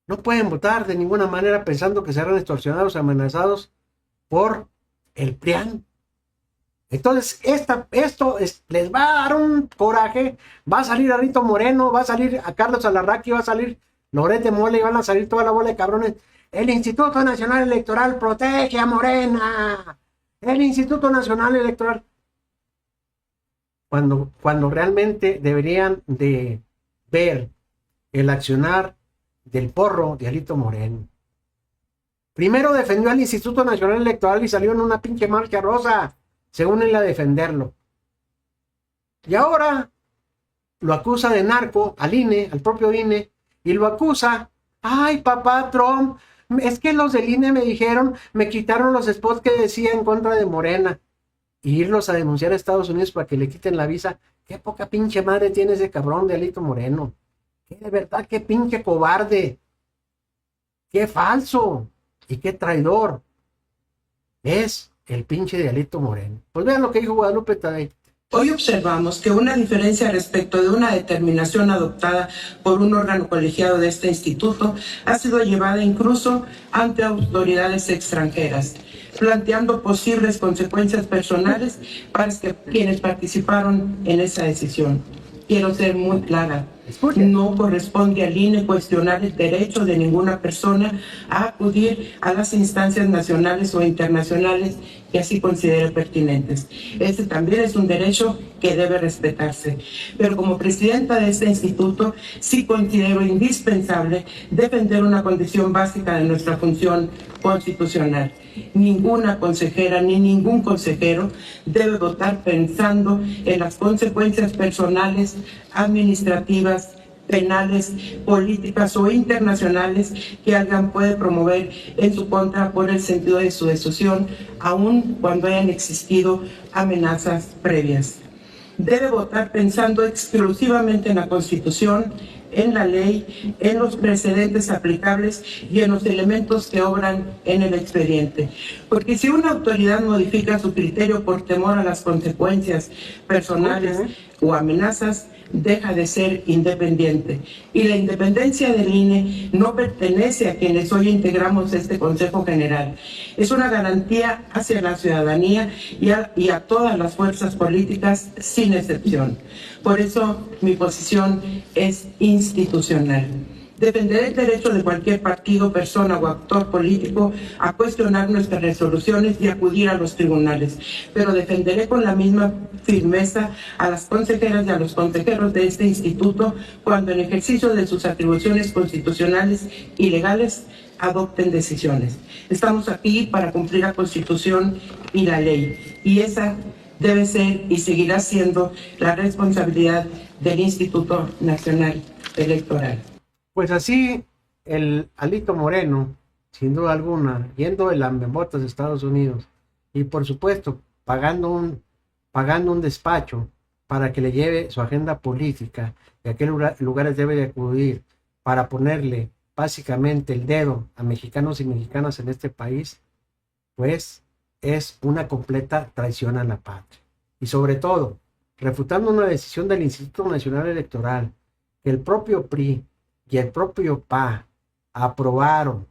No pueden votar de ninguna manera pensando que serán extorsionados, amenazados por el PRIAN. Entonces, esto les va a dar un coraje. Va a salir Alito Moreno, va a salir a Carlos Alarraqui, va a salir Loret de Mola y van a salir toda la bola de cabrones. El Instituto Nacional Electoral protege a Morena. El Instituto Nacional Electoral. Cuando realmente deberían de ver el accionar del porro de Alito Moreno. Primero defendió al Instituto Nacional Electoral y salió en una pinche marcha rosa, según él, a defenderlo. Y ahora lo acusa de narco al INE, al propio INE, y lo acusa. Ay, papá Trump, es que los del INE me dijeron, me quitaron los spots que decía en contra de Morena. Y irlos a denunciar a Estados Unidos para que le quiten la visa. Qué poca pinche madre tiene ese cabrón de Alito Moreno. Que de verdad, qué pinche cobarde. Qué falso. Y qué traidor. Es el pinche de Alito Moreno. Pues vean lo que dijo Guadalupe Tadei. Hoy observamos que una diferencia respecto de una determinación adoptada por un órgano colegiado de este instituto ha sido llevada incluso ante autoridades extranjeras, planteando posibles consecuencias personales para quienes participaron en esa decisión. Quiero ser muy clara. No corresponde al INE cuestionar el derecho de ninguna persona a acudir a las instancias nacionales o internacionales que así considere pertinentes. Este también es un derecho que debe respetarse. Pero como presidenta de este instituto, sí considero indispensable defender una condición básica de nuestra función constitucional. Ninguna consejera ni ningún consejero debe votar pensando en las consecuencias personales, administrativas, penales, políticas o internacionales que alguien puede promover en su contra por el sentido de su decisión, aun cuando hayan existido amenazas previas. Debe votar pensando exclusivamente en la Constitución, en la ley, en los precedentes aplicables y en los elementos que obran en el expediente. Porque si una autoridad modifica su criterio por temor a las consecuencias personales o amenazas, deja de ser independiente. Y la independencia del INE no pertenece a quienes hoy integramos este Consejo General. Es una garantía hacia la ciudadanía y a todas las fuerzas políticas sin excepción. Por eso mi posición es institucional. Defenderé el derecho de cualquier partido, persona o actor político a cuestionar nuestras resoluciones y acudir a los tribunales, pero defenderé con la misma firmeza a las consejeras y a los consejeros de este instituto cuando en ejercicio de sus atribuciones constitucionales y legales adopten decisiones. Estamos aquí para cumplir la Constitución y la ley, y esa debe ser y seguirá siendo la responsabilidad del Instituto Nacional Electoral. Pues así, el Alito Moreno, sin duda alguna, yendo de lambemotas de Estados Unidos y por supuesto pagando un despacho para que le lleve su agenda política y a qué lugares debe de acudir para ponerle básicamente el dedo a mexicanos y mexicanas en este país, pues es una completa traición a la patria. Y sobre todo, refutando una decisión del Instituto Nacional Electoral, que el propio PRI y el propio PA aprobaron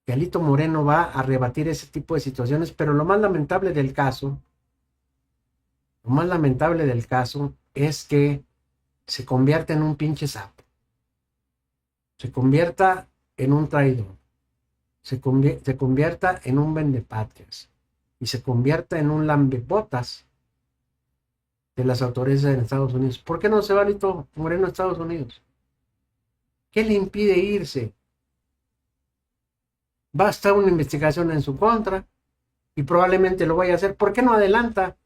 que Alito Moreno va a rebatir ese tipo de situaciones, pero lo más lamentable del caso es que se convierta en un pinche sapo, se convierta en un traidor, se convierta en un vendepatrias y se convierta en un lambebotas de las autoridades en Estados Unidos. ¿Por qué no se va Alito Moreno a Estados Unidos? ¿Qué le impide irse? Basta una investigación en su contra y probablemente lo vaya a hacer. ¿Por qué no adelanta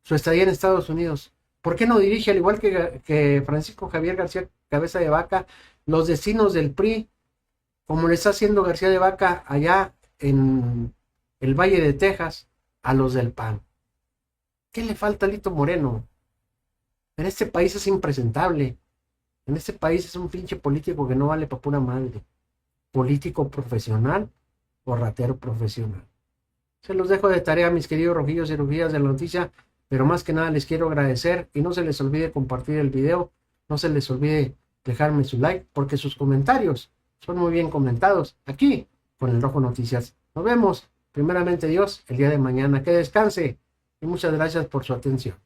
su estadía en Estados Unidos? ¿Por qué no dirige, al igual que Francisco Javier García Cabeza de Vaca, los destinos del PRI, como le está haciendo García de Vaca allá en el Valle de Texas a los del PAN? ¿Qué le falta a Lito Moreno? En este país es impresentable. En este país es un pinche político que no vale para pura madre. Político profesional o ratero profesional. Se los dejo de tarea, mis queridos rojillos y rojillas de la noticia, pero más que nada les quiero agradecer y no se les olvide compartir el video, no se les olvide dejarme su like, porque sus comentarios son muy bien comentados aquí con el Rojo Noticias. Nos vemos, primeramente Dios, el día de mañana. Que descanse y muchas gracias por su atención.